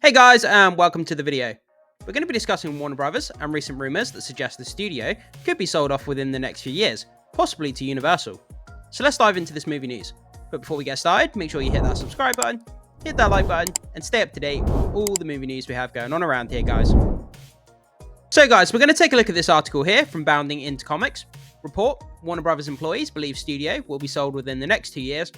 Hey guys, and welcome to the video. We're going to be discussing Warner Brothers and recent rumours that suggest the studio could be sold off within the next few years, possibly to Universal. So let's dive into this movie news. But before we get started, make sure you hit that subscribe button, hit that like button, and stay up to date with all the movie news we have going on around here, guys. So guys, we're going to take a look at this article here from Bounding Into Comics. Report, Warner Brothers employees believe studio will be sold within the next 2 years,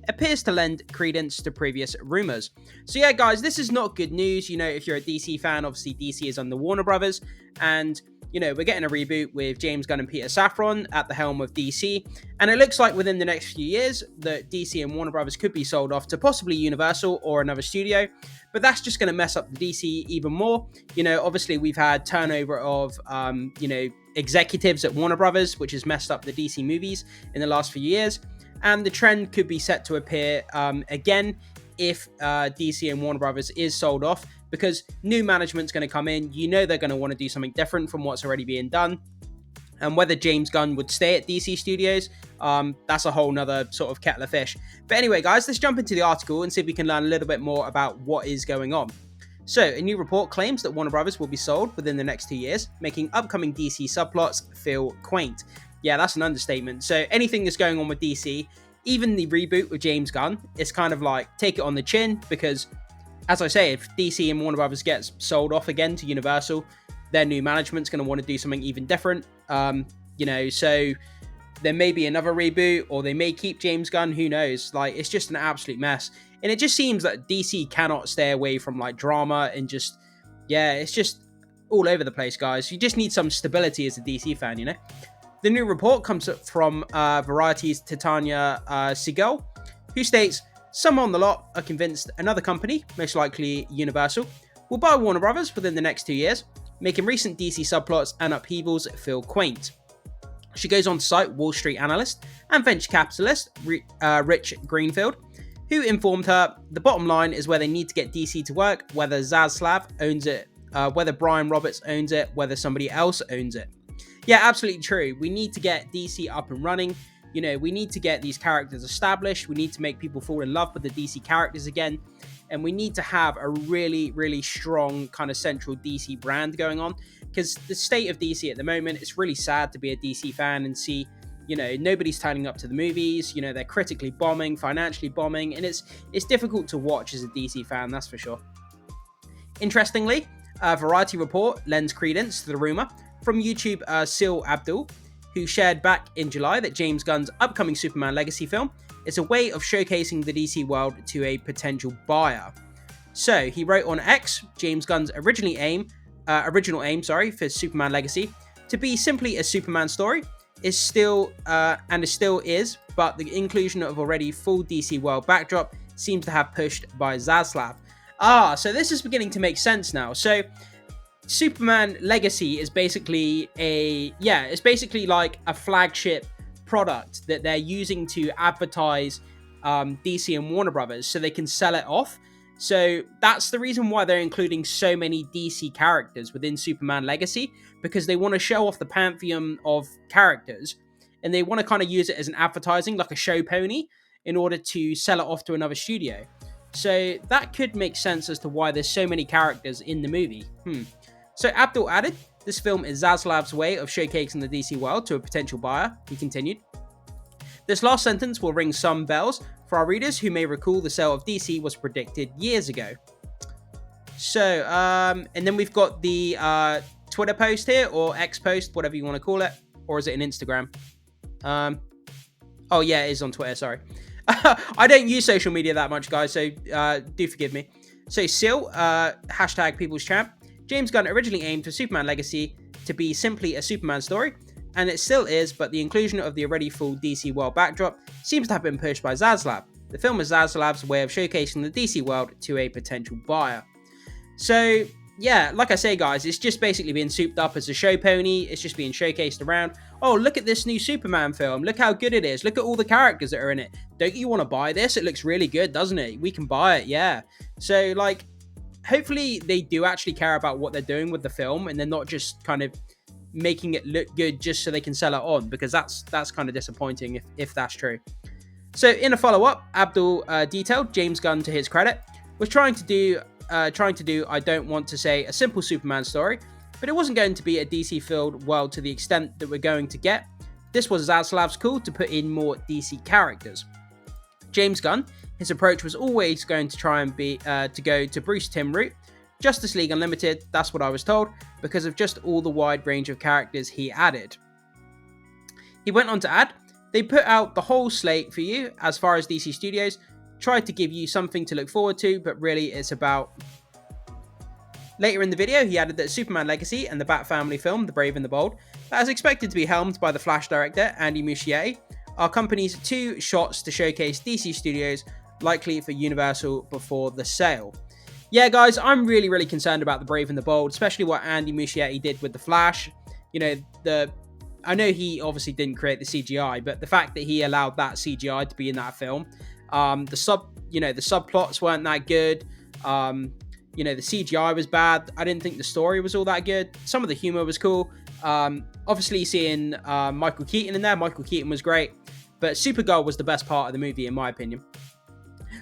appears to lend credence to previous rumours. So yeah, guys, this is not good news. You know, if you're a DC fan, obviously DC is under Warner Brothers, and you know, we're getting a reboot with James Gunn and Peter Safran at the helm of DC, and it looks like within the next few years that DC and Warner Brothers could be sold off to possibly Universal or another studio, but that's just going to mess up the DC even more. You know, obviously we've had turnover of, executives at Warner Brothers, which has messed up the DC movies in the last few years, and the trend could be set to appear again if DC and Warner Brothers is sold off, because new management's going to come in. You know, they're going to want to do something different from what's already being done. And whether James Gunn would stay at DC Studios, that's a whole nother sort of kettle of fish. But anyway, guys, let's jump into the article and see if we can learn a little bit more about what is going on. So, a new report claims that Warner Brothers will be sold within the next 2 years, making upcoming DC subplots feel quaint. Yeah, that's an understatement. So, anything that's going on with DC, even the reboot with James Gunn, it's kind of like take it on the chin, because as I say, if DC and Warner Brothers gets sold off again to Universal, their new management's going to want to do something even different. So there may be another reboot, or they may keep James Gunn, who knows? Like, it's just an absolute mess. And it just seems that DC cannot stay away from like drama and just, yeah, it's just all over the place, guys. You just need some stability as a DC fan, you know? The new report comes from Variety's Titania Segal, who states, some on the lot are convinced another company, most likely Universal, will buy Warner Brothers within the next 2 years, making recent DC subplots and upheavals feel quaint. She goes on to cite Wall Street analyst and venture capitalist Rich Greenfield, who informed her the bottom line is where they need to get DC to work, whether Zaslav owns it, whether Brian Roberts owns it, whether somebody else owns it. Yeah, absolutely true. We need to get DC up and running. You know, we need to get these characters established. We need to make people fall in love with the DC characters again. And we need to have a really, really strong kind of central DC brand going on. Because the state of DC at the moment, it's really sad to be a DC fan and see, you know, nobody's turning up to the movies. You know, they're critically bombing, financially bombing. And it's difficult to watch as a DC fan, that's for sure. Interestingly, a Variety report lends credence to the rumor from YouTube Sil Abdul, who shared back in July that James Gunn's upcoming Superman Legacy film is a way of showcasing the DC world to a potential buyer. So he wrote on X, James Gunn's original aim for Superman Legacy to be simply a Superman story is still but the inclusion of already full DC world backdrop seems to have pushed by Zaslav. So this is beginning to make sense now. So Superman Legacy is basically like a flagship product that they're using to advertise DC and Warner Brothers so they can sell it off. So that's the reason why they're including so many DC characters within Superman Legacy, because they want to show off the pantheon of characters and they want to kind of use it as an advertising, like a show pony, in order to sell it off to another studio. So that could make sense as to why there's so many characters in the movie. So Abdul added, this film is Zaslav's way of showcasing the DC world to a potential buyer. He continued, this last sentence will ring some bells for our readers who may recall the sale of DC was predicted years ago. So, and then we've got the Twitter post here, or X post, whatever you want to call it, or is it an Instagram? Oh yeah, it is on Twitter, sorry. I don't use social media that much, guys, so do forgive me. So Sil, hashtag People's Champ, James Gunn originally aimed for Superman Legacy to be simply a Superman story, and it still is, but the inclusion of the already full DC world backdrop seems to have been pushed by Zaslav. The film is Zaslav's way of showcasing the DC world to a potential buyer. So, yeah, like I say, guys, it's just basically being souped up as a show pony. It's just being showcased around. Oh, look at this new Superman film. Look how good it is. Look at all the characters that are in it. Don't you want to buy this? It looks really good, doesn't it? We can buy it, yeah. So, like, hopefully they do actually care about what they're doing with the film, and they're not just kind of making it look good just so they can sell it on, because that's kind of disappointing if that's true. So in a follow-up, Abdul detailed James Gunn, to his credit, was trying to do trying to do, I don't want to say, a simple Superman story, but it wasn't going to be a DC-filled world to the extent that we're going to get. This was Zaslav's call to put in more DC characters. James Gunn, his approach was always going to try and be to go to Bruce Timm route. Justice League Unlimited, that's what I was told, because of just all the wide range of characters he added. He went on to add, they put out the whole slate for you as far as DC Studios, tried to give you something to look forward to, but really it's about... Later in the video, he added that Superman Legacy and the Bat Family film, The Brave and the Bold, that is expected to be helmed by the Flash director, Andy Muschietti, are company's 2 shots to showcase DC Studios, likely for Universal before the sale. Yeah, guys, I'm really concerned about The Brave and the Bold, especially what Andy Muschietti did with the Flash. You know, I know he obviously didn't create the CGI, but the fact that he allowed that CGI to be in that film, the subplots weren't that good. The CGI was bad. I didn't think the story was all that good. Some of the humor was cool. Obviously, seeing Michael Keaton in there, Michael Keaton was great, but Supergirl was the best part of the movie, in my opinion.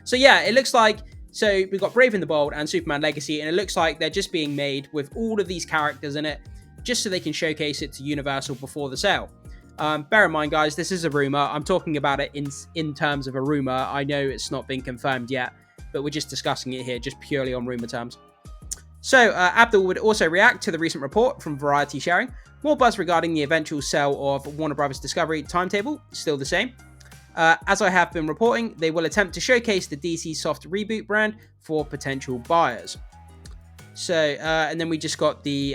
So yeah, it looks like, so we've got Brave and the Bold and Superman Legacy, and it looks like they're just being made with all of these characters in it, just so they can showcase it to Universal before the sale. Bear in mind, guys, this is a rumor. I'm talking about it in terms of a rumor. I know it's not been confirmed yet, but we're just discussing it here, just purely on rumor terms. So, Abdul would also react to the recent report from Variety Sharing. More buzz regarding the eventual sale of Warner Bros. Discovery timetable, still the same. As I have been reporting, they will attempt to showcase the DC Soft Reboot brand for potential buyers. So, and then we just got the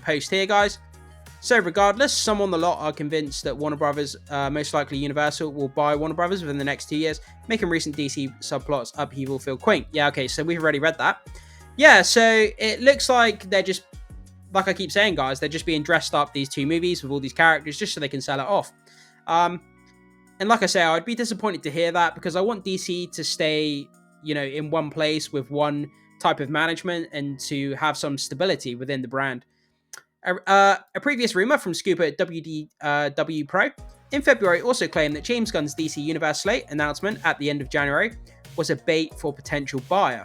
post here, guys. So regardless, some on the lot are convinced that Warner Brothers, most likely Universal, will buy Warner Brothers within the next 2 years, making recent DC subplots upheaval feel quaint. Yeah, okay, so we've already read that. Yeah, so it looks like they're just, like I keep saying, guys, they're just being dressed up, these 2 movies, with all these characters, just so they can sell it off. And like I say, I'd be disappointed to hear that, because I want DC to stay, in one place with one type of management and to have some stability within the brand. A previous rumor from Scooper at WDW Pro in February also claimed that James Gunn's DC Universe slate announcement at the end of January was a bait for potential buyer.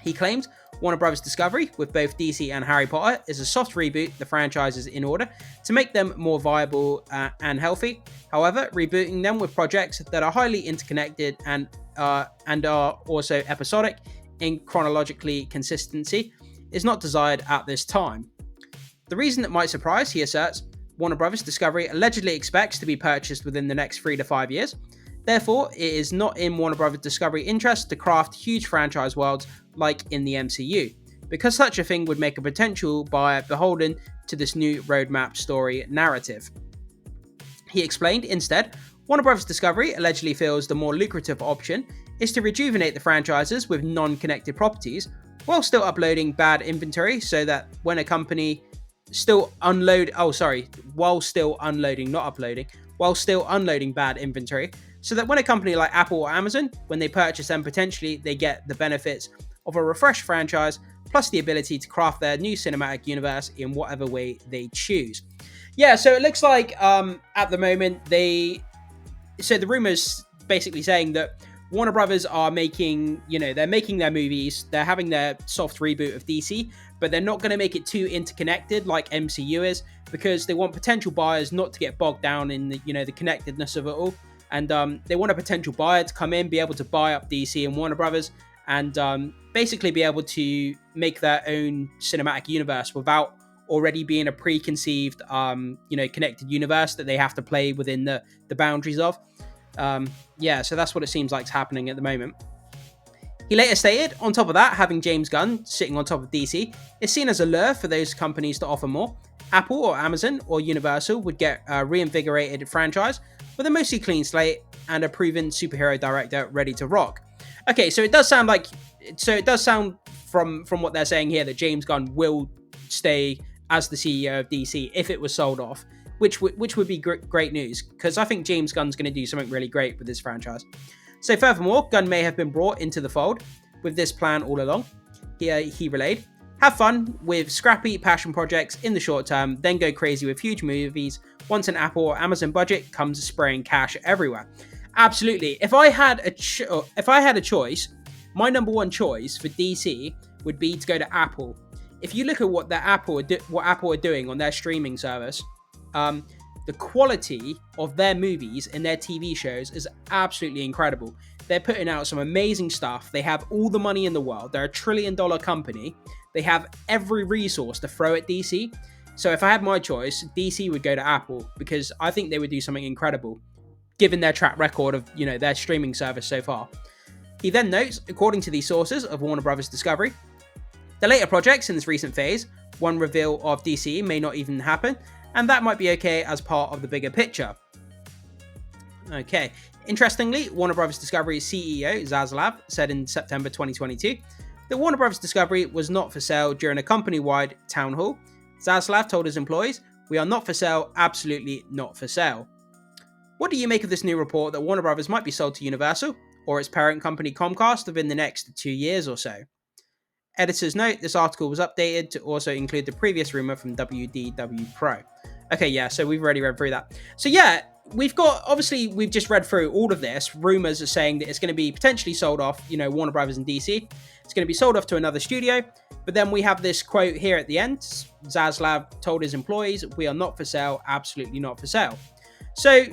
He claimed Warner Bros. Discovery, with both DC and Harry Potter, is a soft reboot the franchises in order to make them more viable and healthy. However, rebooting them with projects that are highly interconnected and are also episodic in chronologically consistency is not desired at this time. The reason that might surprise, he asserts, Warner Bros. Discovery allegedly expects to be purchased within the next 3 to 5 years. Therefore, it is not in Warner Bros. Discovery interest to craft huge franchise worlds like in the MCU, because such a thing would make a potential buyer beholden to this new roadmap story narrative. He explained, instead, Warner Bros. Discovery allegedly feels the more lucrative option is to rejuvenate the franchises with non-connected properties while still uploading bad inventory, so that when a company while still unloading bad inventory, so that when a company like Apple or Amazon, when they purchase them, potentially they get the benefits of a refreshed franchise, plus the ability to craft their new cinematic universe in whatever way they choose. Yeah, so it looks like at the moment the rumors basically saying that Warner Brothers are making, they're making their movies, they're having their soft reboot of DC, but they're not going to make it too interconnected like MCU is, because they want potential buyers not to get bogged down in the, the connectedness of it all. And they want a potential buyer to come in, be able to buy up DC and Warner Brothers, and basically be able to make their own cinematic universe without already being a preconceived, connected universe that they have to play within the boundaries of. So that's what it seems like is happening at the moment. He later stated, on top of that, having James Gunn sitting on top of DC is seen as a lure for those companies to offer more. Apple or Amazon or Universal would get a reinvigorated franchise with a mostly clean slate and a proven superhero director ready to rock. Okay, so it does sound from what they're saying here that James Gunn will stay as the CEO of DC if it was sold off, which would be great news, because I think James Gunn's going to do something really great with this franchise. So furthermore, Gunn may have been brought into the fold with this plan all along. He relayed, have fun with scrappy passion projects in the short term, then go crazy with huge movies once an Apple or Amazon budget comes spraying cash everywhere. Absolutely. If I had a choice my number one choice for DC would be to go to Apple. If you look at what Apple are doing on their streaming service, the quality of their movies and their TV shows is absolutely incredible. They're putting out some amazing stuff. They have all the money in the world. They're $1 trillion company. They have every resource to throw at DC. So if I had my choice, DC would go to Apple, because I think they would do something incredible, given their track record of, their streaming service so far. He then notes, according to these sources of Warner Bros. Discovery, the later projects in this recent phase, one reveal of DC may not even happen, and that might be okay as part of the bigger picture. Okay. Interestingly, Warner Bros. Discovery's CEO, Zaslav, said in September 2022 that Warner Bros. Discovery was not for sale during a company-wide town hall. Zaslav told his employees, "We are not for sale, absolutely not for sale." What do you make of this new report that Warner Bros. Might be sold to Universal or its parent company Comcast within the next 2 years or so? Editor's note, this article was updated to also include the previous rumor from WDW Pro. Okay, yeah, so we've already read through that. So yeah, we've just read through all of this. Rumors are saying that it's going to be potentially sold off, Warner Brothers and DC. It's going to be sold off to another studio. But then we have this quote here at the end. Zaslav told his employees, "We are not for sale, absolutely not for sale." So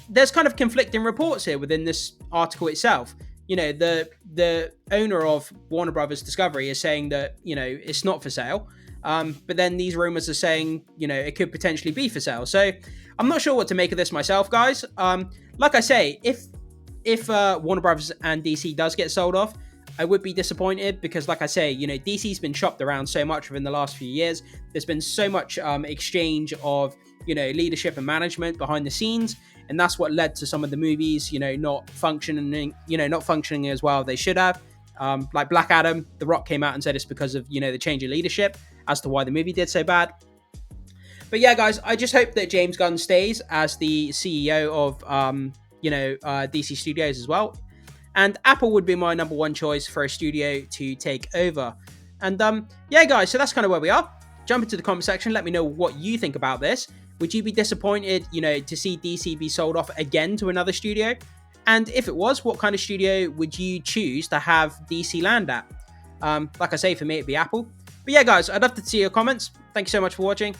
there's kind of conflicting reports here within this article itself. The owner of Warner Brothers Discovery is saying that, it's not for sale. But then these rumors are saying, it could potentially be for sale. So I'm not sure what to make of this myself, guys. Like I say, if Warner Brothers and DC does get sold off, I would be disappointed, because like I say, DC's been shopped around so much within the last few years. There's been so much exchange of, leadership and management behind the scenes. And that's what led to some of the movies, not functioning as well as they should have. Like Black Adam, The Rock came out and said it's because of, the change in leadership as to why the movie did so bad. But yeah, guys, I just hope that James Gunn stays as the CEO of, DC Studios as well. And Apple would be my number one choice for a studio to take over. And yeah, guys, so that's kind of where we are. Jump into the comment section. Let me know what you think about this. Would you be disappointed, to see DC be sold off again to another studio? And if it was, what kind of studio would you choose to have DC land at? Like I say, for me, it'd be Apple. But yeah, guys, I'd love to see your comments. Thank you so much for watching.